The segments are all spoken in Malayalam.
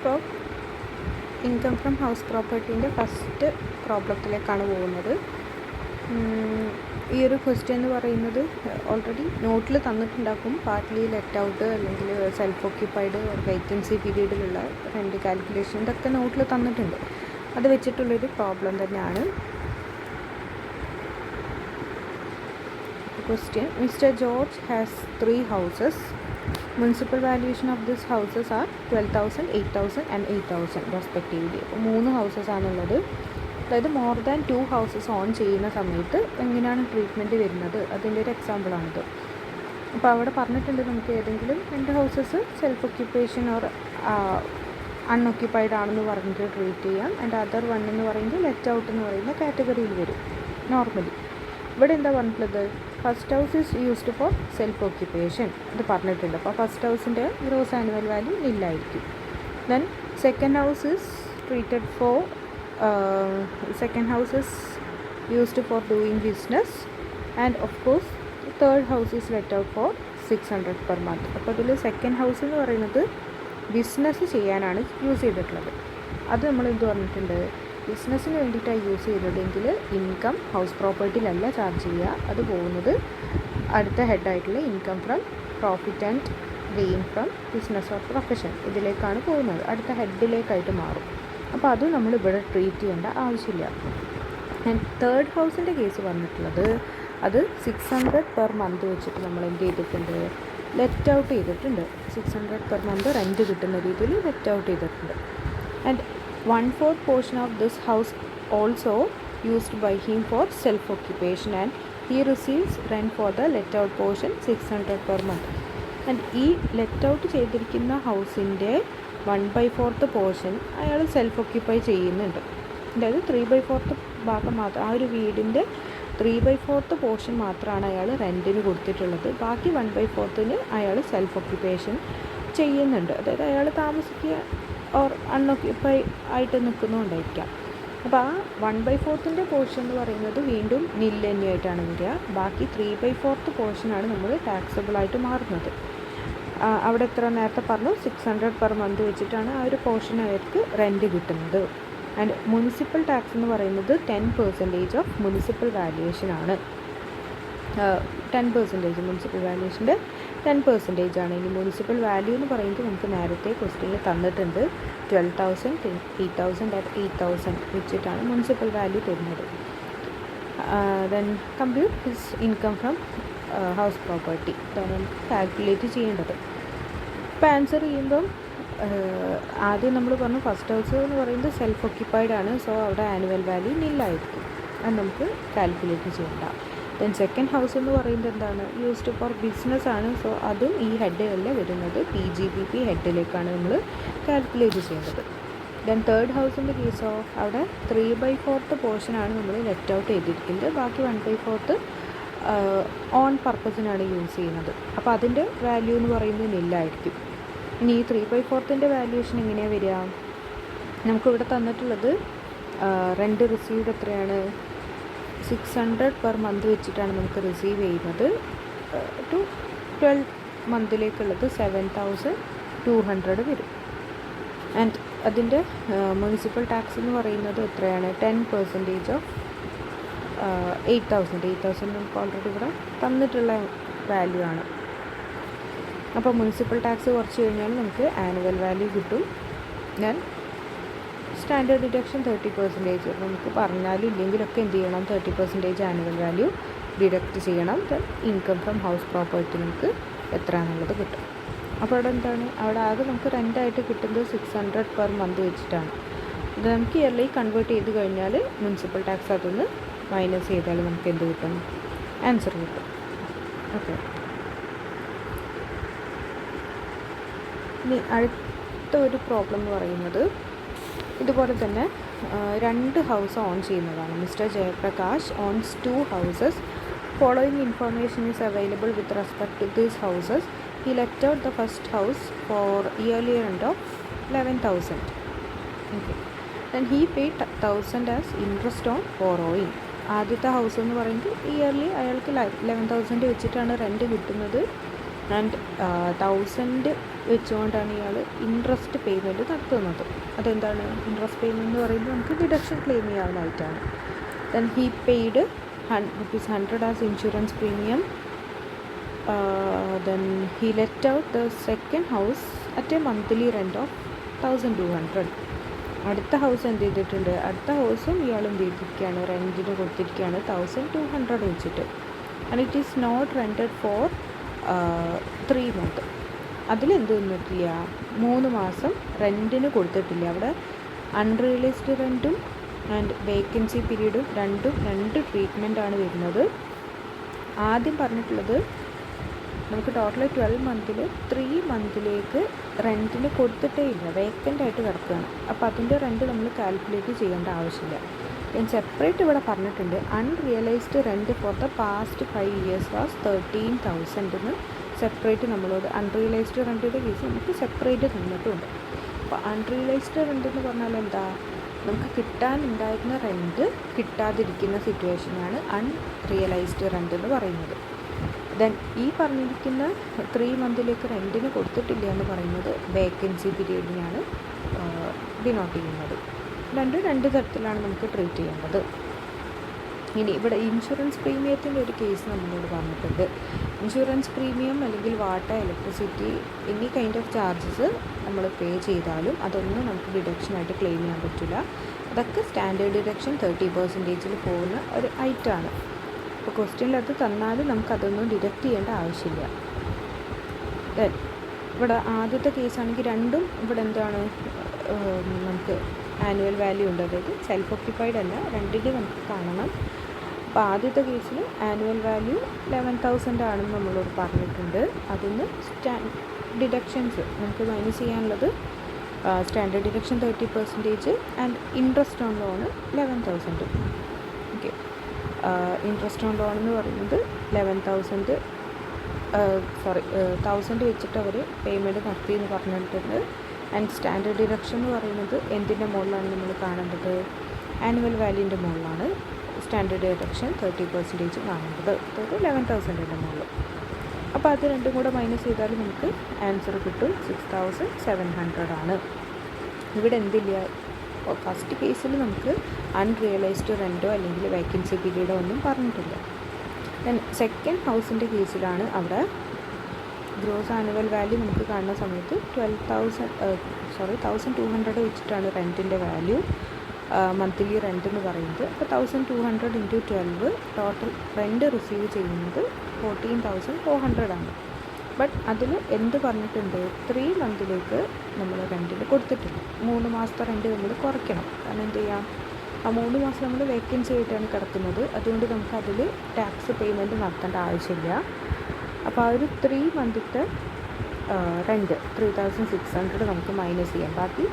ഇപ്പോൾ ഇൻകം ഫ്രം ഹൗസ് പ്രോപ്പർട്ടീൻ്റെ ഫസ്റ്റ് പ്രോബ്ലത്തിലേക്കാണ് പോകുന്നത്. ഈ ഒരു ക്വസ്റ്റ്യൻ എന്ന് പറയുന്നത് ഓൾറെഡി നോട്ടിൽ തന്നിട്ടുണ്ടാക്കും. പാർട്ട്ലി ലെറ്റ് ഔട്ട് അല്ലെങ്കിൽ സെൽഫ് ഓക്യുപ്പൈഡ് വേക്കൻസി പീരീഡിലുള്ള റെൻറ്റ് കാൽക്കുലേഷൻ ഇതൊക്കെ നോട്ടിൽ തന്നിട്ടുണ്ട്. അത് വെച്ചിട്ടുള്ളൊരു പ്രോബ്ലം തന്നെയാണ്. Question: Mr. George has 3 houses. Municipal valuation of these houses are 12,000, 8,000 and 8,000 respectively. അപ്പോൾ 3 ഹൗസസ് ആണുള്ളത്. അതായത് മോർ ദാൻ 2 ഹൗസസ് ഓൺ ചെയ്യുന്ന സമയത്ത് എങ്ങനെയാണ് ട്രീറ്റ്മെൻറ്റ് വരുന്നത് അതിൻ്റെ ഒരു എക്സാമ്പിളാണിത്. അപ്പോൾ അവിടെ പറഞ്ഞിട്ടുണ്ട് നമുക്ക് ഏതെങ്കിലും 2 houses self occupation or unoccupied ആണെന്ന് പറഞ്ഞിട്ട് ട്രീറ്റ് ചെയ്യാം. ആൻഡ് അതർ വൺ എന്ന് പറയുന്നത് ലെറ്റ് ഔട്ട് എന്ന് പറയുന്ന കാറ്റഗറിയിൽ വരും നോർമലി. ഇവിടെ എന്താ പറഞ്ഞിട്ടുള്ളത്? First house is used for self occupation ഇത് പറഞ്ഞിട്ടുണ്ട്. അപ്പോൾ ഫസ്റ്റ് ഹൗസിൻ്റെ ഗ്രോസ് ആനുവൽ വാല്യൂ നില്ലായിരിക്കും. Then second house is treated for second house is used for doing business and of course third house is let out for 600 per month. അപ്പോൾ ഇതിൽ സെക്കൻഡ് ഹൗസ് എന്ന് പറയുന്നത് ബിസിനസ് ചെയ്യാനാണ് യൂസ് ചെയ്തിട്ടുള്ളത്. അത് നമ്മൾ എന്ത് പറഞ്ഞിട്ടുണ്ട്? ബിസിനസ്സിന് വേണ്ടിയിട്ടാണ് യൂസ് ചെയ്തതെങ്കിൽ ഇൻകം ഹൗസ് പ്രോപ്പർട്ടിയിലല്ല ചാർജ് ചെയ്യുക. അത് പോകുന്നത് അടുത്ത ഹെഡായിട്ടുള്ള income from profit and gain from business or profession ഇതിലേക്കാണ് പോകുന്നത്. അടുത്ത ഹെഡിലേക്കായിട്ട് മാറും. അപ്പോൾ അത് നമ്മൾ ഇവിടെ ട്രീറ്റ് ചെയ്യേണ്ട ആവശ്യമില്ല. ആൻഡ് തേർഡ് ഹൗസിൻ്റെ കേസ് പറഞ്ഞിട്ടുള്ളത് അത് 600 പെർ മന്ത് വെച്ചിട്ട് നമ്മൾ എന്ത് ചെയ്തിട്ടുണ്ട്? ലെറ്റ് ഔട്ട് ചെയ്തിട്ടുണ്ട്. 600 പെർ മന്ത് റെൻറ്റ് കിട്ടുന്ന രീതിയിൽ ലെറ്റ് ഔട്ട് ചെയ്തിട്ടുണ്ട്. And 1/4 portion of this house also used by him for self occupation and he receives rent for the let out portion 600 per month. And ഈ ലെറ്റ് ഔട്ട് ചെയ്തിരിക്കുന്ന ഹൗസിൻ്റെ 1/4 പോർഷൻ അയാൾ സെൽഫ് ഓക്യുപ്പൈ ചെയ്യുന്നുണ്ട്. അതായത് 3/4 ഭാഗം മാത്രം ആ ഒരു വീടിൻ്റെ 3/4 പോർഷൻ മാത്രമാണ് അയാൾ റെൻറ്റിന് കൊടുത്തിട്ടുള്ളത്. ബാക്കി 1/4 അയാൾ സെൽഫ് ഓക്യുപ്പേഷൻ ചെയ്യുന്നുണ്ട്. അതായത് അയാൾ താമസിക്കുക ഓർ അൺഒക്യുപ്പൈ ആയിട്ട് നിൽക്കുന്നുണ്ടായിരിക്കാം. അപ്പോൾ ആ 1/4 പോർഷൻ എന്ന് പറയുന്നത് വീണ്ടും നിൽ തന്നെയായിട്ടാണ് വരിക. ബാക്കി 3/4 പോർഷനാണ് നമ്മൾ ടാക്സബിളായിട്ട് മാറുന്നത്. അവിടെ എത്ര നേരത്തെ പറഞ്ഞു? 600 പെർ മന്ത് വെച്ചിട്ടാണ് ആ ഒരു പോർഷൻ അവർക്ക് റെൻറ്റ് കിട്ടുന്നത്. ആൻഡ് മുനിസിപ്പൽ ടാക്സ് എന്ന് പറയുന്നത് 10% ഓഫ് മുനിസിപ്പൽ വാല്യുവേഷൻ 10% മുനിസിപ്പൽ വാല്യുവേഷൻ്റെ 10% ആണ്. ഇനി മുനിസിപ്പൽ വാല്യൂ എന്ന് പറയുന്നത് നമുക്ക് നേരത്തെ ക്വസ്റ്റ്യനിൽ തന്നിട്ടുണ്ട്. 12,000, 8,000 ആൻഡ് 8,000 വെച്ചിട്ടാണ് മുനിസിപ്പൽ വാല്യൂ തരുന്നത്. Then compute his income from house property ഇതാണ് നമുക്ക് കാൽക്കുലേറ്റ് ചെയ്യേണ്ടത്. ഇപ്പോൾ ആൻസർ ചെയ്യുമ്പം ആദ്യം നമ്മൾ പറഞ്ഞു ഫസ്റ്റ് ഹൗസ് എന്ന് പറയുന്നത് സെൽഫ് ഒക്യുപ്പൈഡ് ആണ്. സോ അവിടെ ആനുവൽ വാല്യൂ നില്ലായിരിക്കും. അത് നമുക്ക് കാൽക്കുലേറ്റ് ചെയ്യേണ്ട. ദെൻ സെക്കൻഡ് ഹൗസ് എന്ന് പറയുന്നത് എന്താണ്? യൂസ്ഡ് ഫോർ ബിസിനസ് ആണ്. സോ അതും ഈ ഹെഡിലല്ല വരുന്നത്. PGBP ഹെഡിലേക്കാണ് നമ്മൾ കാൽക്കുലേറ്റ് ചെയ്യേണ്ടത്. ദെൻ തേർഡ് ഹൗസിൻ്റെ കേസോ അവിടെ 3/4 പോർഷനാണ് നമ്മൾ ലെറ്റ് ഔട്ട് ചെയ്തിരിക്കുന്നത്. ബാക്കി 1/4 ഓൺ പർപ്പസിനാണ് യൂസ് ചെയ്യുന്നത്. അപ്പോൾ അതിൻ്റെ വാല്യൂ എന്ന് പറയുന്നത് നില്ലായിരിക്കും. ഇനി ഈ 3/4 വാല്യൂഷൻ എങ്ങനെയാണ് വരിക? നമുക്കിവിടെ തന്നിട്ടുള്ളത് റെൻറ്റ് റിസീവ്ഡ് എത്രയാണ്? 600 പെർ മന്ത് വെച്ചിട്ടാണ് നമുക്ക് റിസീവ് ചെയ്യുന്നത്. ടു 12 മന്തിലേക്കുള്ളത് 7,200 വരും. ആൻഡ് അതിൻ്റെ മുനിസിപ്പൽ ടാക്സ് എന്ന് പറയുന്നത് എത്രയാണ്? 10% ഓഫ് 8,000 നമുക്ക് ഓൾറെഡി ഇവിടെ തന്നിട്ടുള്ള വാല്യൂ ആണ്. അപ്പോൾ മുനിസിപ്പൽ ടാക്സ് കുറച്ച് കഴിഞ്ഞാൽ നമുക്ക് ആനുവൽ വാല്യൂ കിട്ടും. ഞാൻ സ്റ്റാൻഡേർഡ് ഡിഡക്ഷൻ 30%. നമുക്ക് പറഞ്ഞാലും ഇല്ലെങ്കിലൊക്കെ എന്ത് ചെയ്യണം? 30% ആനുവൽ വാല്യൂ ഡിഡക്റ്റ് ചെയ്യണം. ഇൻകം ഫ്രം ഹൗസ് പ്രോപ്പർട്ടി നമുക്ക് എത്രയാണെന്നുള്ളത് കിട്ടും. അപ്പോൾ അവിടെ എന്താണ്? അവിടെ ആകെ നമുക്ക് റെൻ്റായിട്ട് കിട്ടുന്നത് 600 പെർ മന്ത് വെച്ചിട്ടാണ്. ഇത് നമുക്ക് ഇയർലി കൺവേർട്ട് ചെയ്ത് കഴിഞ്ഞാൽ മുനിസിപ്പൽ ടാക്സ് അതൊന്ന് മൈനസ് ചെയ്താൽ നമുക്ക് എന്ത് കിട്ടും? ആൻസർ കിട്ടും. ഓക്കെ. ഇനി അടുത്ത ഒരു പ്രോബ്ലം എന്ന് പറയുന്നത് ഇതുപോലെ തന്നെ 2 ഹൗസ് ഓൺ ചെയ്യുന്നതാണ്. Mister Jayaprakash owns 2 houses. Following information is available with respect to these houses. He let out the first house for yearly rent of 11,000. Okay. Then he paid 1,000 as interest on borrowing. ആദ്യത്തെ ഹൗസ് എന്ന് പറയുന്നത് ഇയർലി അയാൾക്ക് 11,000 വെച്ചിട്ടാണ് റെൻറ്റ് കിട്ടുന്നത്. ആൻഡ് 1,000 വെച്ചുകൊണ്ടാണ് ഇയാൾ ഇൻട്രസ്റ്റ് പേയ്മെൻറ്റ് നടത്തുന്നത്. അതെന്താണ് ഇൻട്രസ്റ്റ് പേയ്മെൻറ്റ് എന്ന് പറയുമ്പോൾ നമുക്ക് ഡിഡക്ഷൻ ക്ലെയിം ചെയ്യാവുന്നതായിട്ടാണ്. Then he paid ₹100 as insurance premium. Then he let out the second house at a monthly rent of 1200. അടുത്ത ഹൗസ് എന്ത് ചെയ്തിട്ടുണ്ട്, അടുത്ത ഹൗസും ഇയാൾ എന്ത് ചെയ്തിരിക്കുകയാണ്, റെൻറ്റിന് കൊടുത്തിരിക്കുകയാണ് 1200 വെച്ചിട്ട്. And it is not rented for 3 months. അതിലെന്ത് നിന്നിട്ടില്ല, 3 മാസം റെൻറ്റിന് കൊടുത്തിട്ടില്ല. അവിടെ അൺറിയലൈസ്ഡ് റെൻറ്റും ആൻഡ് വേക്കൻസി പീരീഡും രണ്ട് ട്രീറ്റ്മെൻറ്റാണ് വരുന്നത്. ആദ്യം പറഞ്ഞിട്ടുള്ളത് നമുക്ക് ടോട്ടൽ 12 months 3 months റെൻറ്റിന് കൊടുത്തിട്ടേ ഇല്ല, വേക്കൻ്റ് ആയിട്ട് കിടക്കുകയാണ്. അപ്പോൾ അതിൻ്റെ റെൻറ്റ് നമ്മൾ കാൽക്കുലേറ്റ് ചെയ്യേണ്ട ആവശ്യമില്ല. ഞാൻ സെപ്പറേറ്റ് ഇവിടെ പറഞ്ഞിട്ടുണ്ട് unrealised rent for the past 5 years was 13,000 എന്ന് സെപ്പറേറ്റ് നമ്മളോട് അൺറിയലൈസ്ഡ് റെൻറ്റിൻ്റെ കേസ് നമുക്ക് സെപ്പറേറ്റ് തന്നിട്ടുണ്ട്. അപ്പോൾ അൺറിയലൈസ്ഡ് റെൻറ്റ് എന്ന് പറഞ്ഞാൽ എന്താ, നമുക്ക് കിട്ടാനുണ്ടായിരുന്ന റെൻറ്റ് കിട്ടാതിരിക്കുന്ന സിറ്റുവേഷനാണ് അൺറിയലൈസ്ഡ് റെൻറ്റ് എന്ന് പറയുന്നത്. ദെൻ ഈ പറഞ്ഞിരിക്കുന്ന 3 months റെൻറ്റിന് കൊടുത്തിട്ടില്ല എന്ന് പറയുന്നത് വേക്കൻസി പീരീഡിനെയാണ് ഡിനോട്ട് ചെയ്യുന്നത്. രണ്ട് തരത്തിലാണ് നമുക്ക് ട്രീറ്റ് ചെയ്യേണ്ടത്. ഇനി ഇവിടെ ഇൻഷുറൻസ് പ്രീമിയത്തിൻ്റെ ഒരു കേസ് നമ്മളോട് പറഞ്ഞിട്ടുണ്ട്. ഇൻഷുറൻസ് പ്രീമിയം അല്ലെങ്കിൽ water, electricity any kind of charges നമ്മൾ പേ ചെയ്താലും അതൊന്നും നമുക്ക് ഡിഡക്ഷനായിട്ട് ക്ലെയിം ചെയ്യാൻ പറ്റില്ല. അതൊക്കെ സ്റ്റാൻഡേർഡ് ഡിഡക്ഷൻ 30% പോകുന്ന ഒരു ഐറ്റമാണ്. അപ്പോൾ ക്വസ്റ്റ്യനിൽ അത് തന്നാലും നമുക്കതൊന്നും ഡിഡക്റ്റ് ചെയ്യേണ്ട ആവശ്യമില്ല. ദെൻ ഇവിടെ ആദ്യത്തെ കേസാണെങ്കിൽ രണ്ടും ഇവിടെ എന്താണ് നമുക്ക് ആനുവൽ വാല്യൂ ഉണ്ട്, അതായത് സെൽഫ് ഓക്യുപ്പൈഡ് അല്ല, രണ്ടിൻ്റെ നമുക്ക് കാണണം. അപ്പോൾ ആദ്യത്തെ കേസിൽ ആനുവൽ വാല്യൂ 11,000 ആണെന്ന് നമ്മളോട് പറഞ്ഞിട്ടുണ്ട്. അതിന് ഡിഡക്ഷൻസ് നമുക്ക് മൈനസ് ചെയ്യാനുള്ളത് standard deduction 30% and interest on loan 11,000. Okay, interest on loan എന്ന് പറയുന്നത് 11,000 1,000 വെച്ചിട്ട് അവർ പേയ്മെൻറ്റ് നടത്തിയെന്ന് പറഞ്ഞിട്ടുണ്ട്. ആൻഡ് സ്റ്റാൻഡേർഡ് ഡിഡക്ഷൻ എന്ന് പറയുന്നത് എന്തിൻ്റെ മുകളിലാണ് നമ്മൾ കാണേണ്ടത്, ആനുവൽ വാല്യൂൻ്റെ മുകളിലാണ് സ്റ്റാൻഡേർഡ് ഡിഡക്ഷൻ 30% കാണേണ്ടത്, അതായത് 11,000 മുകളിൽ. അപ്പോൾ അത് രണ്ടും കൂടെ മൈനസ് ചെയ്താൽ നമുക്ക് ആൻസർ കിട്ടും 6,700 ആണ്. ഇവിടെ എന്തില്ല, ഫസ്റ്റ് കേസിൽ നമുക്ക് അൺറിയലൈസ്ഡ് റെൻറ്റോ അല്ലെങ്കിൽ വേക്കൻസി പീരീഡോ ഒന്നും പറഞ്ഞിട്ടില്ല. ദെൻ സെക്കൻഡ് ഹൗസിൻ്റെ കേസിലാണ് അവിടെ ഗ്രോസ് ആനുവൽ വാല്യൂ നമുക്ക് കാണുന്ന സമയത്ത് 1,200 വെച്ചിട്ടാണ് റെൻറ്റിൻ്റെ വാല്യൂ, മന്ത്ലി റെൻറ്റ് എന്ന് പറയുന്നത്. അപ്പോൾ 1,200 × 12 ടോട്ടൽ റെൻറ്റ് റിസീവ് ചെയ്യുന്നത് 14,400 ആണ്. ബട്ട് അതിൽ എന്ത് പറഞ്ഞിട്ടുണ്ട്, 3 months നമ്മൾ റെൻറ്റിന് കൊടുത്തിട്ടില്ല. 3 മാസത്തെ റെൻറ്റ് നമ്മൾ കുറയ്ക്കണം. കാരണം എന്ത് ചെയ്യാം, ആ 3 മാസം നമ്മൾ വേക്കൻസി ആയിട്ടാണ് കിടക്കുന്നത്. അതുകൊണ്ട് നമുക്കതിൽ ടാക്സ് പേയ്മെൻറ്റ് നടത്തേണ്ട ആവശ്യമില്ല. അപ്പോൾ ആ ഒരു 3 months റെൻറ്റ് 3,600 നമുക്ക് മൈനസ് ചെയ്യാം. ബാക്കി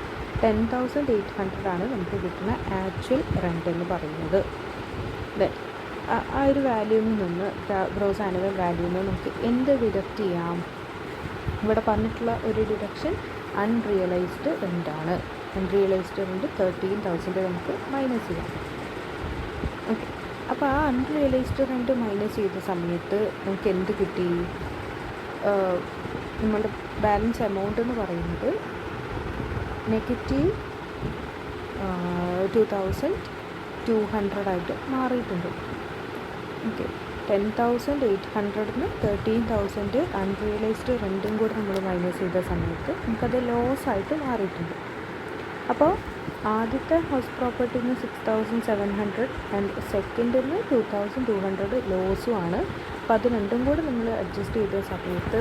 10,800 ആണ് നമുക്ക് കിട്ടുന്ന ആക്ച്വൽ റെൻറ്റ് എന്ന് പറയുന്നത്. ദെൻ ആ ഒരു വാല്യൂവിൽ നിന്ന്, ഗ്രോസ് ആനുവൽ വാല്യൂവിൽ നിന്ന് നമുക്ക് എന്ത് ഡിഡക്റ്റ് ചെയ്യാം, ഇവിടെ പറഞ്ഞിട്ടുള്ള ഒരു ഡിഡക്ഷൻ അൺറിയലൈസ്ഡ് റെൻറ്റാണ്. അൺറിയലൈസ്ഡ് റെൻറ്റ് 13,000 നമുക്ക് മൈനസ് ചെയ്യാം. ഓക്കെ, അപ്പോൾ ആ അൺറിയലൈസ്ഡ് റെൻറ്റ് മൈനസ് ചെയ്ത സമയത്ത് നമുക്ക് എന്ത് കിട്ടി, നമ്മളുടെ ബാലൻസ് എമൗണ്ട് എന്ന് പറയുന്നത് -2,200 ആയിട്ട് മാറിയിട്ടുണ്ട്. ഓക്കെ, 10,800 13,000 അൺറിയലൈസ്ഡ് റെൻറ്റും കൂടെ നമ്മൾ മൈനസ് ചെയ്ത സമയത്ത് നമുക്കത് ലോസ് ആയിട്ട് മാറിയിട്ടുണ്ട്. അപ്പോൾ ആദ്യത്തെ ഹൗസ് പ്രോപ്പർട്ടിയിൽ നിന്ന് 6,700 ആൻഡ് സെക്കൻഡിൽ നിന്ന് 2,200 ലോസും ആണ്. അപ്പോൾ അത് രണ്ടും കൂടെ നമ്മൾ അഡ്ജസ്റ്റ് ചെയ്ത സമയത്ത്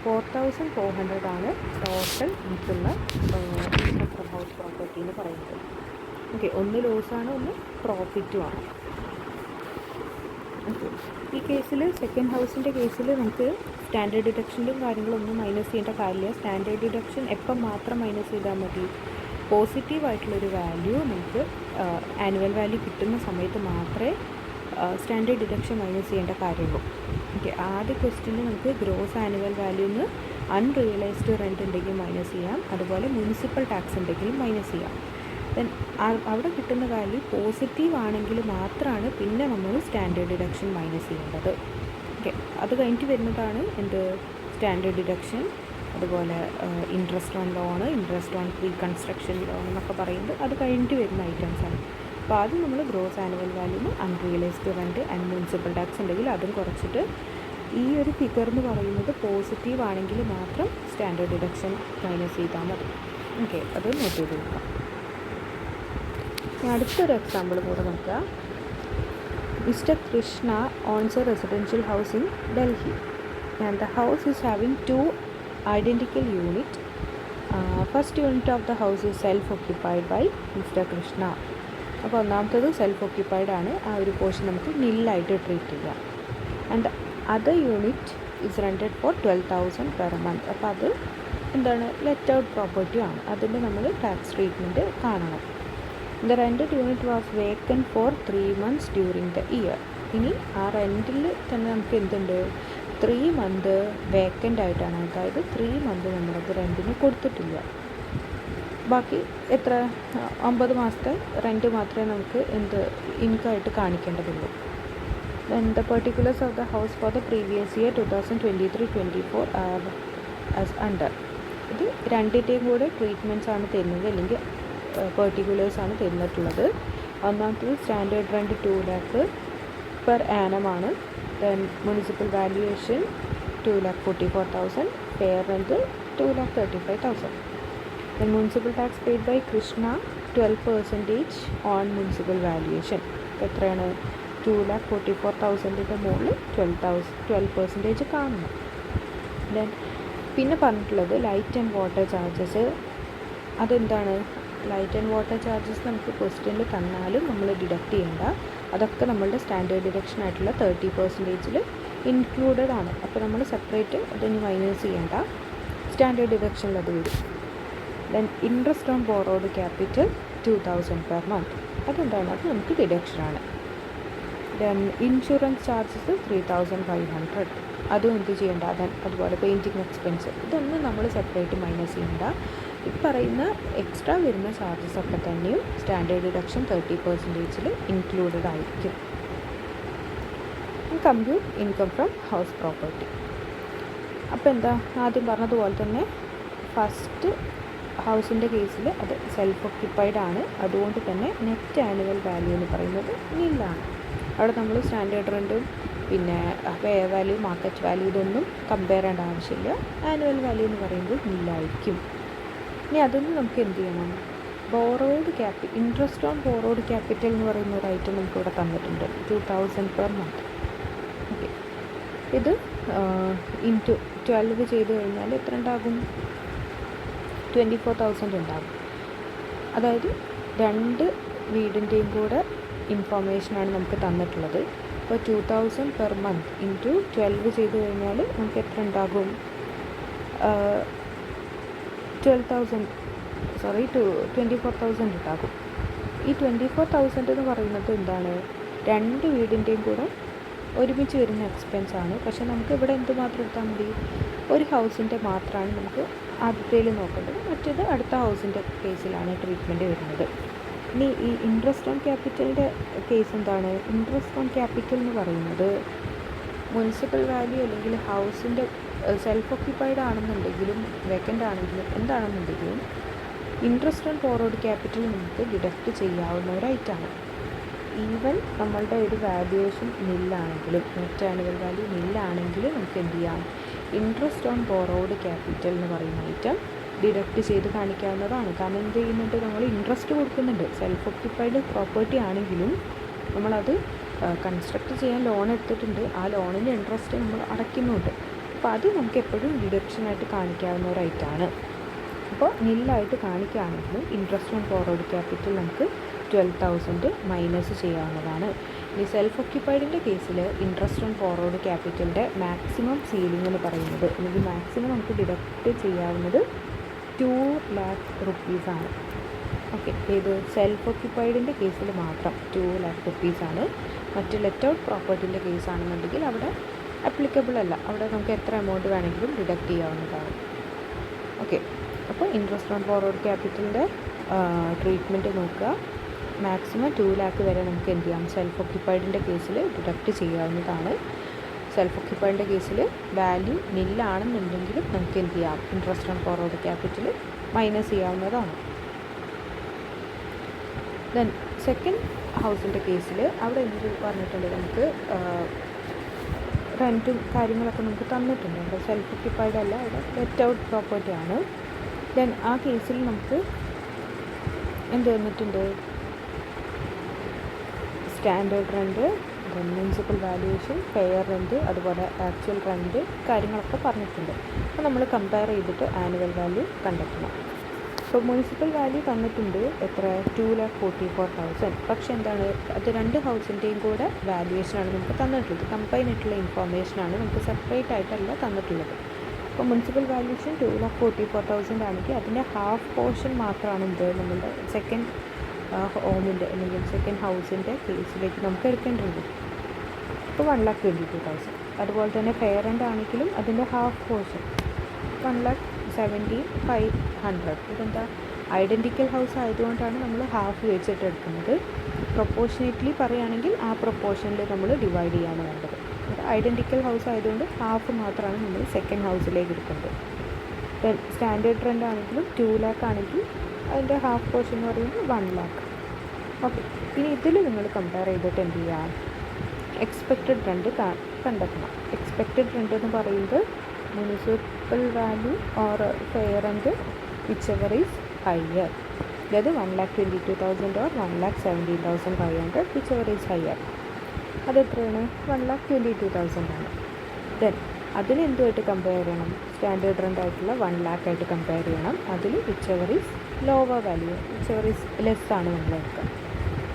4,400 ആണ് ടോട്ടൽ നമുക്കുള്ള ഹൗസ് പ്രോപ്പർട്ടി എന്ന് പറയുന്നത്. ഓക്കെ, ഒന്ന് ലോസാണ്, ഒന്ന് പ്രോഫിറ്റുമാണ്. ഓക്കെ, ഈ കേസിൽ സെക്കൻഡ് ഹൗസിൻ്റെ കേസിൽ നമുക്ക് സ്റ്റാൻഡേർഡ് ഡിഡക്ഷൻ്റെ കാര്യങ്ങളൊന്നും മൈനസ് ചെയ്യേണ്ട കാര്യമില്ല. സ്റ്റാൻഡേർഡ് ഡിഡക്ഷൻ എപ്പം മാത്രം മൈനസ് ചെയ്താൽ മതി, പോസിറ്റീവായിട്ടുള്ളൊരു വാല്യൂ നമുക്ക് ആനുവൽ വാല്യൂ കിട്ടുന്ന സമയത്ത് മാത്രമേ സ്റ്റാൻഡേർഡ് ഡിഡക്ഷൻ മൈനസ് ചെയ്യേണ്ട കാര്യമുള്ളൂ. ഓക്കെ, ആദ്യ ക്വസ്റ്റ്യനിൽ നമുക്ക് ഗ്രോസ് ആനുവൽ വാല്യൂന്ന് അൺറിയലൈസ്ഡ് റെൻറ്റ് ഉണ്ടെങ്കിൽ മൈനസ് ചെയ്യാം, അതുപോലെ മുനിസിപ്പൽ ടാക്സ് ഉണ്ടെങ്കിലും മൈനസ് ചെയ്യാം. ദെൻ അവിടെ കിട്ടുന്ന വാല്യൂ പോസിറ്റീവ് ആണെങ്കിൽ മാത്രമാണ് പിന്നെ നമ്മൾ സ്റ്റാൻഡേർഡ് ഡിഡക്ഷൻ മൈനസ് ചെയ്യേണ്ടത്. ഓക്കെ, അത് കഴിഞ്ഞിട്ട് വരുന്നതാണ് എന്ത്, സ്റ്റാൻഡേർഡ് ഡിഡക്ഷൻ. അതുപോലെ interest on loan, interest on pre construction loan എന്നൊക്കെ പറയുന്നത് അത് കഴിഞ്ഞിട്ട് വരുന്ന ഐറ്റംസാണ്. അപ്പോൾ ആദ്യം നമ്മൾ ഗ്രോസ് ആനുവൽ വാല്യൂന്ന് unrealised rent and municipal tax ഉണ്ടെങ്കിൽ അതും കുറച്ചിട്ട് ഈ ഒരു ഫിഗർ എന്ന് പറയുന്നത് പോസിറ്റീവ് ആണെങ്കിൽ മാത്രം സ്റ്റാൻഡേർഡ് ഡിഡക്ഷൻ മൈനസ് ചെയ്താൽ മതി. ഓക്കെ, അത് നോട്ട് ചെയ്ത് കൊടുക്കാം. അടുത്തൊരു എക്സാമ്പിൾ കൂടെ നോക്കുക. Mister Krishna owns a residential house in Delhi and the house is having 2 identical unit. First unit of the house is self-occupied by Mr. Krishna. അപ്പോൾ ഒന്നാമത്തത് സെൽഫ് ഓക്യുപ്പൈഡ് ആണ്, ആ ഒരു പോർഷൻ നമുക്ക് നില്ലായിട്ട് ട്രീറ്റ് ചെയ്യാം. And other unit is rented for 12,000 per month. അപ്പോൾ അത് എന്താണ്, ലെറ്റ് ഔട്ട് പ്രോപ്പർട്ടി ആണ്, അതിൻ്റെ നമ്മൾ ടാക്സ് ട്രീറ്റ്മെൻറ്റ് കാണണം. The rented unit was vacant for 3 months during the year. ഇനി ആ റെൻറ്റിൽ തന്നെ നമുക്ക് എന്തുണ്ട്, 3 months വേക്കൻ്റ് ആയിട്ടാണ്, അതായത് 3 months നമ്മളത് റെൻറ്റിന് കൊടുത്തിട്ടില്ല. ബാക്കി എത്ര 9 മാസത്തെ റെൻറ്റ് മാത്രമേ നമുക്ക് ഇൻകമായിട്ട് കാണിക്കേണ്ടതുള്ളൂ. Then the particulars of the house for the previous year 2023-24 are as under. ഇത് രണ്ടിൻ്റെയും കൂടെ ട്രീറ്റ്മെൻറ്റ്സ് ആണ് തരുന്നത്, അല്ലെങ്കിൽ പെർട്ടിക്കുലേഴ്സാണ് തന്നിട്ടുള്ളത്. ഒന്നാമത്തത് standard rent 2 lakh per annum ആണ്. Then municipal valuation 2,44,000, fair rent 2,35,000. Then municipal tax paid by Krishna 12% on municipal valuation. എത്രയാണ്, 2,44,000 മുകളിൽ 12% കാണണം. ദെൻ പിന്നെ പറഞ്ഞിട്ടുള്ളത് ലൈറ്റ് ആൻഡ് വാട്ടർ ചാർജസ്. അതെന്താണ്, ലൈറ്റ് ആൻഡ് വാട്ടർ ചാർജസ് നമുക്ക് ക്വസ്റ്റ്യനിൽ തന്നാലും നമ്മൾ ഡിഡക്റ്റ് ചെയ്യേണ്ട, അതൊക്കെ നമ്മളുടെ സ്റ്റാൻഡേർഡ് ഡിഡക്ഷൻ ആയിട്ടുള്ള 30% ഇൻക്ലൂഡഡ് ആണ്. അപ്പോൾ നമ്മൾ സെപ്പറേറ്റ് അതിന് മൈനസ് ചെയ്യേണ്ട, സ്റ്റാൻഡേർഡ് ഡിഡക്ഷനിൽ അത് വരും. Then interest on borrowed capital 2,000 per month. അതെന്താണ്, അത് നമുക്ക് ഡിഡക്ഷനാണ്. ദെൻ ഇൻഷുറൻസ് ചാർജസ് 3,500, അതും എന്ത് ചെയ്യേണ്ട. ദെൻ അതുപോലെ പെയിൻറ്റിങ് എക്സ്പെൻസ്, ഇതൊന്നും നമ്മൾ സെപ്പറേറ്റ് മൈനസ് ചെയ്യേണ്ട. ഈ പറയുന്ന എക്സ്ട്രാ വരുന്ന ചാർജസ് ഒക്കെ തന്നെയും സ്റ്റാൻഡേർഡ് ഡിഡക്ഷൻ 30% ഇൻക്ലൂഡഡ് ആയിരിക്കും. Compute income from house property. അപ്പോൾ എന്താ, ആദ്യം പറഞ്ഞതുപോലെ തന്നെ ഫസ്റ്റ് ഹൗസിൻ്റെ കേസിൽ അത് സെൽഫ് ഓക്യുപ്പൈഡ് ആണ്, അതുകൊണ്ട് തന്നെ നെറ്റ് ആനുവൽ വാല്യൂ എന്ന് പറയുന്നത് നില്ലാണ്. അവിടെ നമ്മൾ സ്റ്റാൻഡേർഡ് റെൻറ്റും പിന്നെ ഫെയർ വാല്യൂ, മാർക്കറ്റ് വാല്യൂ ഇതൊന്നും കമ്പയർ ചെയ്യേണ്ട ആവശ്യമില്ല. ആനുവൽ വാല്യൂ എന്ന് പറയുമ്പോൾ നില്ലായിരിക്കും. ഇനി അതൊന്നും നമുക്ക് എന്ത് ചെയ്യണം, borrowed interest on borrowed capital എന്ന് പറയുന്ന ഒരു ഐറ്റം നമുക്കിവിടെ തന്നിട്ടുണ്ട്, 2,000 പെർ മന്ത്. ഓക്കെ, ഇത് ഇൻറ്റു 12 ചെയ്ത് കഴിഞ്ഞാൽ എത്ര ഉണ്ടാകും, 24,000 ഉണ്ടാകും. അതായത് 2 വീടിൻ്റെയും കൂടെ ഇൻഫോർമേഷനാണ് നമുക്ക് തന്നിട്ടുള്ളത്. അപ്പോൾ 2,000 പെർ മന്ത് ഇൻറ്റു 12 ചെയ്ത് കഴിഞ്ഞാൽ നമുക്ക് എത്ര ഉണ്ടാകും, 24,000 ഉണ്ടാകും. ഈ 24,000 എന്ന് പറയുന്നത് എന്താണ്, 2 വീടിൻ്റെയും കൂടെ ഒരുമിച്ച് വരുന്ന എക്സ്പെൻസ് ആണ്. പക്ഷേ നമുക്ക് ഇവിടെ എന്തുമാത്രം എടുത്താൽ മതി, ഒരു ഹൗസിൻ്റെ മാത്രമാണ് നമുക്ക് ആദ്യത്തേൽ നോക്കേണ്ടത്, മറ്റേത് അടുത്ത ഹൗസിൻ്റെ കേസിലാണ് ട്രീറ്റ്മെൻറ്റ് വരുന്നത്. ഇനി ഈ ഇൻട്രസ്റ്റ് ഓൺ ക്യാപിറ്റലിൻ്റെ കേസ് എന്താണ്, ഇൻട്രസ്റ്റ് ഓൺ ക്യാപിറ്റൽ എന്ന് പറയുന്നത് മുനിസിപ്പൽ വാല്യൂ അല്ലെങ്കിൽ ഹൗസിൻ്റെ സെൽഫ് ഓക്യുപ്പൈഡ് ആണെന്നുണ്ടെങ്കിലും വേക്കൻ്റ് ആണെങ്കിലും എന്താണെന്നുണ്ടെങ്കിലും ഇൻട്രസ്റ്റ് ഓൺ ബോറോഡ് ക്യാപിറ്റൽ നമുക്ക് ഡിഡക്റ്റ് ചെയ്യാവുന്ന ഒരു ഐറ്റമാണ്. ഈവൻ നമ്മളുടെ ഒരു വാല്യുവേഷൻ നില്ലാണെങ്കിലും, നെറ്റ് ആനുവൽ വാല്യൂ നില്ലാണെങ്കിലും നമുക്ക് എന്ത് ചെയ്യാം, ഇൻട്രസ്റ്റ് ഓൺ ബോറോഡ് ക്യാപിറ്റൽ എന്ന് പറയുന്ന ഐറ്റം ഡിഡക്റ്റ് ചെയ്ത് കാണിക്കാവുന്നതാണ്. കാരണം എന്ത് ചെയ്യുന്നുണ്ട്, നമ്മൾ ഇൻട്രസ്റ്റ് കൊടുക്കുന്നുണ്ട്. സെൽഫ് ഓക്യുപ്പൈഡ് പ്രോപ്പർട്ടി ആണെങ്കിലും നമ്മളത് കൺസ്ട്രക്റ്റ് ചെയ്യാൻ ലോൺ എടുത്തിട്ടുണ്ട്, ആ ലോണിൻ്റെ ഇൻട്രസ്റ്റ് നമ്മൾ അടയ്ക്കുന്നുണ്ട്. അപ്പോൾ അത് നമുക്ക് എപ്പോഴും ഡിഡക്ഷനായിട്ട് കാണിക്കാവുന്ന ഒരു ഐറ്റമാണ്. അപ്പോൾ നില്ലായിട്ട് കാണിക്കുകയാണെങ്കിലും ഇൻട്രസ്റ്റ് ഓൺ ബോറോഡ് ക്യാപിറ്റൽ നമുക്ക് 12,000 മൈനസ് ചെയ്യാവുന്നതാണ്. ഇനി സെൽഫ് ഓക്യുപ്പൈഡിൻ്റെ കേസിൽ ഇൻട്രസ്റ്റ് ഓൺ ബോറോഡ് ക്യാപിറ്റലിൻ്റെ മാക്സിമം സീലിംഗ് എന്ന് പറയുന്നത്, അല്ലെങ്കിൽ മാക്സിമം നമുക്ക് ഡിഡക്റ്റ് ചെയ്യാവുന്നത് 2 lakh rupees ആണ്. ഓക്കെ, ഇത് സെൽഫ് ഓക്യുപ്പൈഡിൻ്റെ കേസിൽ മാത്രം 2 lakh rupees ആണ്. മറ്റ് ലെറ്റ് ഔട്ട് പ്രോപ്പർട്ടിൻ്റെ കേസാണെന്നുണ്ടെങ്കിൽ അവിടെ അപ്ലിക്കബിൾ അല്ല, അവിടെ നമുക്ക് എത്ര എമൗണ്ട് വേണമെങ്കിലും ഡിഡക്റ്റ് ചെയ്യാവുന്നതാണ്. ഓക്കെ, അപ്പോൾ ഇൻട്രസ്റ്റ് ഓൺ ബോറോഡ് ക്യാപിറ്റലിൻ്റെ ട്രീറ്റ്മെൻറ്റ് നോക്കുക. മാക്സിമം 2 lakh വരെ നമുക്ക് എന്ത് ചെയ്യാം, സെൽഫ് ഓക്യുപ്പൈഡിൻ്റെ കേസിൽ ഡിഡക്റ്റ് ചെയ്യാവുന്നതാണ്. സെൽഫ് ഓക്യുപ്പൈഡിൻ്റെ കേസിൽ വാല്യൂ നില്ലാണെന്നുണ്ടെങ്കിലും നമുക്ക് എന്ത് ചെയ്യാം, interest on borrowed capital minus ചെയ്യാവുന്നതാണ്. ദെൻ സെക്കൻഡ് ഹൗസിൻ്റെ കേസിൽ അവിടെ എന്ത് പറഞ്ഞിട്ടുണ്ട്, നമുക്ക് റെൻറ്റും കാര്യങ്ങളൊക്കെ നമുക്ക് തന്നിട്ടുണ്ട്. അവിടെ സെൽഫ് ഓക്യുപ്പൈഡ് അല്ല, അവിടെ ലെറ്റ് ഔട്ട് പ്രോപ്പർട്ടി ആണ്. ദെൻ ആ കേസിൽ നമുക്ക് എന്ത് തന്നിട്ടുണ്ട്, standard rent, then municipal valuation, fair rent, അതുപോലെ ആക്ച്വൽ റെൻറ്റ് കാര്യങ്ങളൊക്കെ പറഞ്ഞിട്ടുണ്ട്. അപ്പോൾ നമ്മൾ കമ്പയർ ചെയ്തിട്ട് ആനുവൽ വാല്യൂ കണ്ടെത്തണം. അപ്പോൾ മുനിസിപ്പൽ വാല്യൂ തന്നിട്ടുണ്ട് എത്ര, 2,44,000. പക്ഷേ എന്താണ്, അത് രണ്ട് ഹൗസിൻ്റെയും കൂടെ വാല്യുവേഷനാണ് നമുക്ക് തന്നിട്ടുള്ളത്. കമ്പൈൻ ആയിട്ടുള്ള ഇൻഫോർമേഷനാണ്, നമുക്ക് സെപ്പറേറ്റ് ആയിട്ടല്ല തന്നിട്ടുള്ളത്. അപ്പോൾ മുനിസിപ്പൽ വാല്യുവേഷൻ 2,44,000 ആണെങ്കിൽ അതിൻ്റെ ഹാഫ് പോർഷൻ മാത്രമാണ് എന്ത് നമ്മളുടെ സെക്കൻഡ് ഹോമിൻ്റെ അല്ലെങ്കിൽ സെക്കൻഡ് ഹൗസിൻ്റെ കേസിലേക്ക് നമുക്ക് എടുക്കേണ്ടത്. ഇപ്പോൾ 1,22,000. അതുപോലെ തന്നെ ഫെയർ റെൻ്റ് ആണെങ്കിലും അതിൻ്റെ ഹാഫ് പോർഷൻ 1,70,500. ഇതെന്താ, ഐഡൻറ്റിക്കൽ ഹൗസ് ആയതുകൊണ്ടാണ് നമ്മൾ ഹാഫ് വെച്ചിട്ട് എടുക്കുന്നത്. പ്രൊപ്പോർഷനേറ്റ്ലി പറയുകയാണെങ്കിൽ ആ പ്രൊപ്പോർഷനിൽ നമ്മൾ ഡിവൈഡ് ചെയ്യാണ് വേണ്ടത്. ഐഡൻറ്റിക്കൽ ഹൗസ് ആയതുകൊണ്ട് ഹാഫ് മാത്രമാണ് നമ്മൾ സെക്കൻഡ് ഹൗസിലേക്ക് എടുക്കുന്നത്. ദെൻ സ്റ്റാൻഡേർഡ് റെൻ്റ് ആണെങ്കിലും 2 lakh ആണെങ്കിൽ അതിൻ്റെ ഹാഫ് പോർഷൻ എന്ന് പറയുന്നത് 1 lakh. ഓക്കെ, ഇനി ഇതിൽ നിങ്ങൾ കമ്പയർ ചെയ്തിട്ട് എന്ത് ചെയ്യുക, എക്സ്പെക്റ്റഡ് റെൻറ്റ് കണ്ടെത്തണം. എക്സ്പെക്റ്റഡ് റെൻറ്റ് എന്ന് പറയുന്നത് municipal value or fair rent whichever is higher. അതായത് 1,22,000 or 1,17,500 whichever is higher. അതെത്രയാണ്, 1,22,000 ആണ്. ദെൻ അതിന് എന്തുമായിട്ട് കമ്പയർ ചെയ്യണം, സ്റ്റാൻഡേർഡ് റെൻ്റ് ആയിട്ടുള്ള 1 lakh ആയിട്ട് കമ്പയർ ചെയ്യണം. അതിൽ whichever is lower value, whichever is less ആണ് നമ്മൾ എടുക്കുക.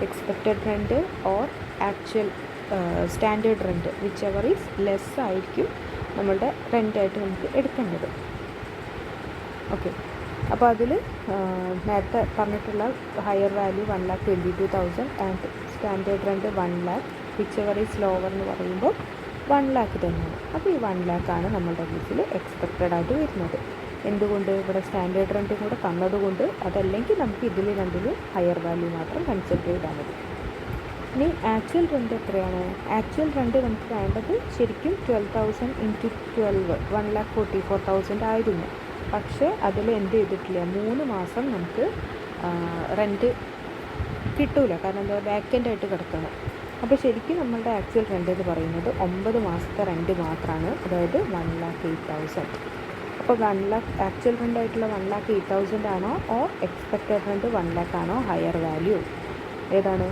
Expected rent or actual standard rent whichever is less ആയിരിക്കും നമ്മളുടെ റെൻ്റായിട്ട് നമുക്ക് എടുക്കേണ്ടത്. ഓക്കെ, അപ്പോൾ അതിൽ നേരത്തെ പറഞ്ഞിട്ടുള്ള higher value 1,22,000 and standard rent 1 lakh, which ever is lower എന്ന് പറയുമ്പോൾ 1 lakh തന്നെയാണ്. അപ്പോൾ ഈ 1 lakh ആണ് നമ്മളുടെ കേസിൽ എക്സ്പെക്റ്റഡ് ആയിട്ട് വരുന്നത്. എന്തുകൊണ്ട്, ഇവിടെ സ്റ്റാൻഡേർഡ് റെൻറ്റും കൂടെ തന്നതുകൊണ്ട്. അതല്ലെങ്കിൽ നമുക്ക് ഇതിൽ രണ്ടിലും ഹയർ വാല്യൂ മാത്രം കൺസിഡർ ചെയ്താൽ മതി. ഇനി ആക്ച്വൽ റെൻറ്റ് എത്രയാണ്, ആക്ച്വൽ റെൻറ്റ് നമുക്ക് വേണ്ടത് ശരിക്കും 12,000 × 12 1,44,000 ആയിരുന്നു. പക്ഷേ അതിൽ എന്ത് ചെയ്തിട്ടില്ല, 3 മാസം നമുക്ക് റെൻറ്റ് കിട്ടൂല, കാരണം എന്താ, വേക്കൻ്റ് ആയിട്ട് കിടക്കണം. അപ്പോൾ ശരിക്കും നമ്മളുടെ ആക്ച്വൽ റെൻറ്റ് എന്ന് പറയുന്നത് 9 മാസത്തെ റെൻറ്റ് മാത്രമാണ്, അതായത് 1,08,000. അപ്പോൾ 1 lakh ആക്ച്വൽ റെൻ്റ് ആയിട്ടുള്ള 1,08,000 ആണോ ഓർ എക്സ്പെക്റ്റഡ് റെൻറ്റ് 1 lakh ആണോ ഹയർ വാല്യൂ, ഏതാണ്,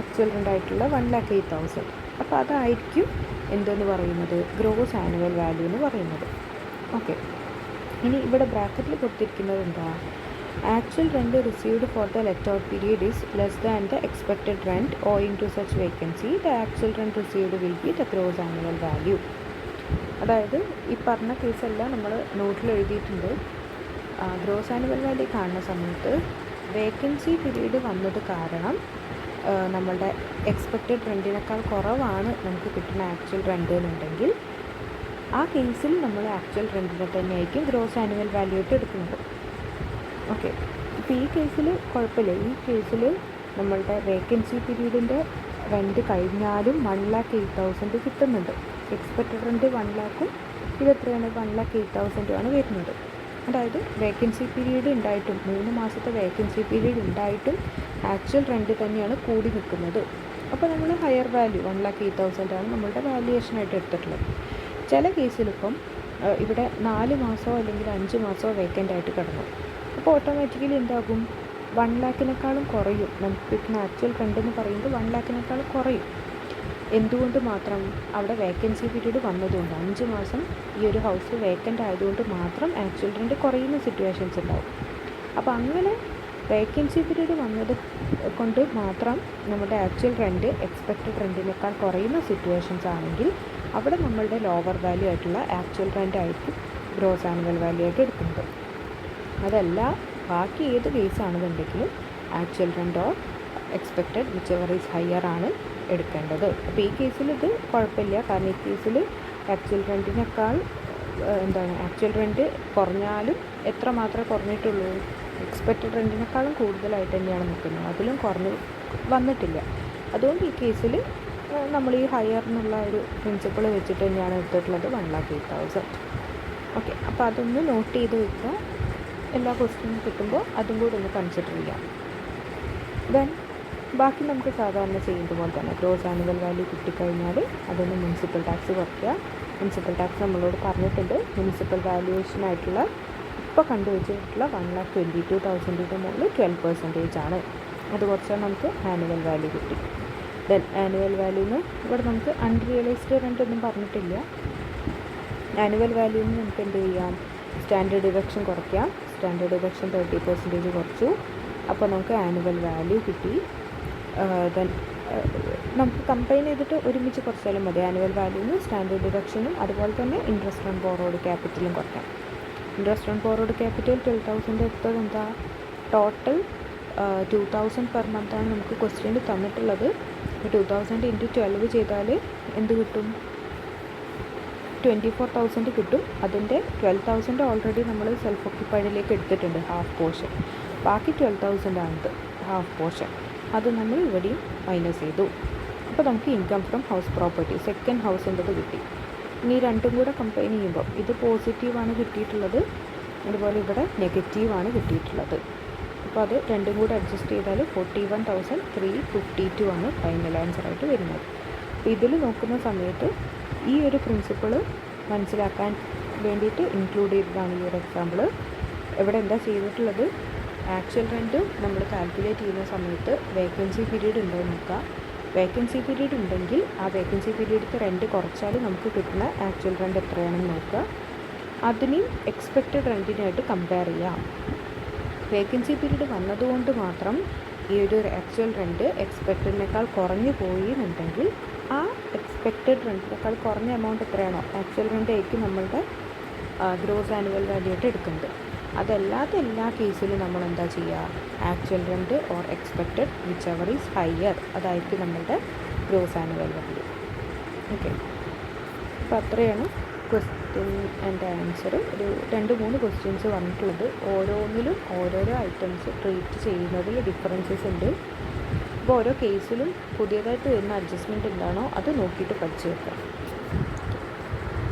ആക്ച്വൽ റെൻ്റ് ആയിട്ടുള്ള 1,08,000. അപ്പോൾ അതായിരിക്കും എന്തെന്ന് പറയുന്നത്, ഗ്രോസ് ആനുവൽ വാല്യൂ എന്ന് പറയുന്നത്. ഓക്കെ, ഇനി ഇവിടെ ബ്രാക്കറ്റിൽ കൊടുത്തിരിക്കുന്നത് എന്താ, actual rent received for the let out period is less than the expected rent owing to such vacancy, the actual rent received will be the gross annual value. അതായത് ഈ പറഞ്ഞ കേസെല്ലാം നമ്മൾ നോട്ടിൽ എഴുതിയിട്ടുണ്ട്. ഗ്രോസ് ആനുവൽ വാല്യൂ കാണുന്ന സമയത്ത് വേക്കൻസി പീരീഡ് വന്നത് കാരണം നമ്മളുടെ എക്സ്പെക്റ്റഡ് റെൻറ്റിനേക്കാൾ കുറവാണ് നമുക്ക് കിട്ടുന്ന ആക്ച്വൽ റെൻറ്റ് എന്നുണ്ടെങ്കിൽ ആ കേസിൽ നമ്മൾ ആക്ച്വൽ റെൻറ്റിനെ തന്നെയായിരിക്കും ഗ്രോസ് ആനുവൽ വാല്യൂ ആയിട്ട് എടുക്കുന്നത്. ഓക്കെ, ഇപ്പോൾ ഈ കേസിൽ കുഴപ്പമില്ല. ഈ കേസിൽ നമ്മളുടെ വേക്കൻസി പീരീഡിൻ്റെ റെൻറ്റ് കഴിഞ്ഞാലും 1,08,000 കിട്ടുന്നുണ്ട്. എക്സ്പെക്റ്റഡ് റെൻറ്റ് 1 lakh, ഇതെത്രയാണ്, 1,08,000 ആണ് വരുന്നത്. അതായത് വേക്കൻസി പീരീഡ് ഉണ്ടായിട്ടും 3 മാസത്തെ വേക്കൻസി പീരീഡ് ഉണ്ടായിട്ടും ആക്ച്വൽ റെൻറ്റ് തന്നെയാണ് കൂടി നിൽക്കുന്നത്. അപ്പോൾ നമ്മൾ ഹയർ വാല്യൂ 1,08,000 ആണ് നമ്മളുടെ വാല്യുവേഷനായിട്ട് എടുത്തിട്ടുള്ളത്. ചില കേസിലിപ്പം ഇവിടെ 4 മാസമോ അല്ലെങ്കിൽ 5 മാസമോ വേക്കൻ്റ് ആയിട്ട് കിടന്നു. അപ്പോൾ ഓട്ടോമാറ്റിക്കലി എന്താകും, 1 lakh-നേക്കാളും കുറയും. നമുക്ക് കിട്ടുന്ന ആക്ച്വൽ റെൻ്റ് എന്ന് പറയുന്നത് 1 lakh-നേക്കാളും കുറയും. എന്തുകൊണ്ട് മാത്രം, അവിടെ വേക്കൻസി പീരീഡ് വന്നതുകൊണ്ട് 5 മാസം ഈ ഒരു ഹൗസ് വേക്കൻ്റ് ആയതുകൊണ്ട് മാത്രം ആക്ച്വൽ റെൻറ്റ് കുറയുന്ന സിറ്റുവേഷൻസ് ഉണ്ടാവും. അപ്പോൾ അങ്ങനെ വേക്കൻസി പീരീഡ് വന്നത് കൊണ്ട് മാത്രം നമ്മുടെ ആക്ച്വൽ റെൻറ്റ് എക്സ്പെക്റ്റഡ് റെൻറ്റിനേക്കാൾ കുറയുന്ന സിറ്റുവേഷൻസ് ആണെങ്കിൽ അവിടെ നമ്മളുടെ ലോവർ വാല്യൂ ആയിട്ടുള്ള ആക്ച്വൽ റെൻറ്റ് ആയിരിക്കും ഗ്രോസ് ആനുവൽ വാല്യൂ ആയിട്ട് എടുക്കുന്നത്. അതല്ല ബാക്കി ഏത് കേസ് ആണെന്നുണ്ടെങ്കിലും actual rent or expected which ever is higher ആണ് എടുക്കേണ്ടത്. അപ്പോൾ ഈ കേസിൽ ഇത് കുഴപ്പമില്ല, കാരണം ഈ കേസിൽ ആക്ച്വൽ റെൻറ്റിനേക്കാൾ ആക്ച്വൽ റെൻറ്റ് കുറഞ്ഞാലും എത്ര മാത്രമേ കുറഞ്ഞിട്ടുള്ളൂ, എക്സ്പെക്റ്റഡ് റെൻറ്റിനേക്കാളും കൂടുതലായിട്ട് തന്നെയാണ് നിൽക്കുന്നത്, അതിലും കുറഞ്ഞ് വന്നിട്ടില്ല. അതുകൊണ്ട് ഈ കേസിൽ നമ്മൾ ഈ ഹയർ എന്നുള്ള ഒരു പ്രിൻസിപ്പിൾ വെച്ചിട്ട് തന്നെയാണ് എടുത്തിട്ടുള്ളത് 1,08,000. ഓക്കെ, അപ്പോൾ അതൊന്ന് നോട്ട് ചെയ്ത് വെക്കുക. എല്ലാ ക്വസ്റ്റ്യനും കിട്ടുമ്പോൾ അതും കൂടി ഒന്ന് കൺസിഡർ ചെയ്യാം. ദെൻ ബാക്കി നമുക്ക് സാധാരണ ചെയ്യുന്നത് പോലെ തന്നെ ഗ്രോസ് ആനുവൽ വാല്യൂ കിട്ടിക്കഴിഞ്ഞാൽ അതൊന്ന് മുനിസിപ്പൽ ടാക്സ് കുറയ്ക്കുക. മുനിസിപ്പൽ ടാക്സ് നമ്മളോട് പറഞ്ഞിട്ടുണ്ട്. മുനിസിപ്പൽ വാല്യുവേഷനായിട്ടുള്ള ഇപ്പോൾ കണ്ടുവച്ചിട്ടുള്ള 1,22,000 മുകളിൽ 12% ആണ്. അത് കുറച്ചാൽ നമുക്ക് ആനുവൽ വാല്യൂ കിട്ടി. ദെൻ ആനുവൽ വാല്യൂന്ന് ഇവിടെ നമുക്ക് അൺറിയലൈസ്ഡ് റെൻ്റ് ഒന്നും പറഞ്ഞിട്ടില്ല. ആനുവൽ വാല്യൂന്ന് നമുക്ക് എന്ത് ചെയ്യാം, സ്റ്റാൻഡേർഡ് ഡിഡക്ഷൻ കുറയ്ക്കാം. സ്റ്റാൻഡേർഡ് ഡിഡക്ഷൻ 30% കുറച്ചു. അപ്പോൾ നമുക്ക് ആനുവൽ വാല്യൂ കിട്ടി. ദെൻ നമുക്ക് കമ്പൈൻ ചെയ്തിട്ട് ഒരുമിച്ച് കുറച്ചാലും മതി. ആനുവൽ വാല്യൂന്ന് സ്റ്റാൻഡേർഡ് ഡിഡക്ഷനും അതുപോലെ തന്നെ ഇൻട്രസ്റ്റ് ഓൺ ബോറോഡ് ക്യാപിറ്റലും കുറയ്ക്കാം. ഇൻട്രസ്റ്റ് ഓൺ ബോറോഡ് ക്യാപിറ്റൽ 12,000 എടുത്തത് എന്താ, ടോട്ടൽ 2,000 പെർ മന്താണ് നമുക്ക് ക്വസ്റ്റ്യനിൽ തന്നിട്ടുള്ളത്. 2,000 × 12 ചെയ്താൽ എന്ത് കിട്ടും, 24,000 കിട്ടും. അതിൻ്റെ 12,000 ഓൾറെഡി നമ്മൾ സെൽഫ് ഓക്യുപ്പൈഡിലേക്ക് എടുത്തിട്ടുണ്ട്, ഹാഫ് പോർഷൻ. ബാക്കി 12,000 ആണിത്, ഹാഫ് പോർഷൻ. അത് നമ്മൾ ഇവിടെയും മൈനസ് ചെയ്തു. അപ്പോൾ നമുക്ക് income from house property second ഹൗസിൻ്റെത് കിട്ടി. ഇനി രണ്ടും കൂടെ കമ്പൈൻ ചെയ്യുമ്പോൾ ഇത് പോസിറ്റീവാണ് കിട്ടിയിട്ടുള്ളത്, അതുപോലെ ഇവിടെ നെഗറ്റീവാണ് കിട്ടിയിട്ടുള്ളത്. അപ്പോൾ അത് രണ്ടും കൂടെ അഡ്ജസ്റ്റ് ചെയ്താൽ 41,352 ആണ് ഫൈനൽ ആൻസറായിട്ട് വരുന്നത്. അപ്പോൾ ഇതിൽ നോക്കുന്ന സമയത്ത് ഈ ഒരു പ്രിൻസിപ്പിൾ മനസ്സിലാക്കാൻ വേണ്ടിയിട്ട് ഇൻക്ലൂഡ് ചെയ്തതാണ് ഈ ഒരു എക്സാമ്പിൾ. ഇവിടെ എന്താ ചെയ്തിട്ടുള്ളത്, ആക്ച്വൽ റെൻറ്റ് നമ്മൾ കാൽക്കുലേറ്റ് ചെയ്യുന്ന സമയത്ത് വേക്കൻസി പീരീഡ് ഉണ്ടോ എന്ന് നോക്കുക. വേക്കൻസി പീരീഡ് ഉണ്ടെങ്കിൽ ആ വേക്കൻസി പീരീഡിലത്തെ റെൻറ്റ് കുറച്ചാൽ നമുക്ക് കിട്ടുന്ന ആക്ച്വൽ റെൻറ്റ് എത്രയാണെന്ന് നോക്കുക. അതിനെയും എക്സ്പെക്റ്റഡ് റെൻറ്റിനായിട്ട് കമ്പയർ ചെയ്യാം. വേക്കൻസി പീരീഡ് വന്നതുകൊണ്ട് മാത്രം ഈ ഒരു ആക്ച്വൽ റെൻറ്റ് എക്സ്പെക്റ്റഡിനേക്കാൾ കുറഞ്ഞു പോയി എന്നുണ്ടെങ്കിൽ ആ എക്സ്പെക്റ്റഡ് റെൻറ്റിനേക്കാൾ കുറഞ്ഞ എമൗണ്ട് എത്രയാണോ ആക്ച്വൽ റെൻറ്റ് ആയിരിക്കും നമ്മളുടെ ഗ്രോസ് ആനുവൽ വാല്യൂ ആയിട്ട് എടുക്കുന്നത്. അതല്ലാത്ത എല്ലാ കേസിലും നമ്മൾ എന്താ ചെയ്യുക, actual rent or expected which ever is higher അതായിരിക്കും നമ്മളുടെ ഗ്രോസ് ആനുവൽ വാല്യൂ. ഓക്കെ, അപ്പോൾ അത്രയാണ് ക്വസ്റ്റ്യൻ ആൻഡ് ആൻസർ. ഒരു 2-3 ക്വസ്റ്റ്യൻസ് വന്നിട്ടുള്ളത്. ഓരോന്നിലും ഓരോരോ ഐറ്റംസ് ട്രീറ്റ് ചെയ്യുന്നതിൽ ഡിഫറൻസസ് ഉണ്ട്. അപ്പോൾ ഓരോ കേസിലും പുതിയതായിട്ട് വരുന്ന അഡ്ജസ്റ്റ്മെൻറ്റ് എന്താണോ അത് നോക്കിയിട്ട് പഠിച്ചു വെക്കാം.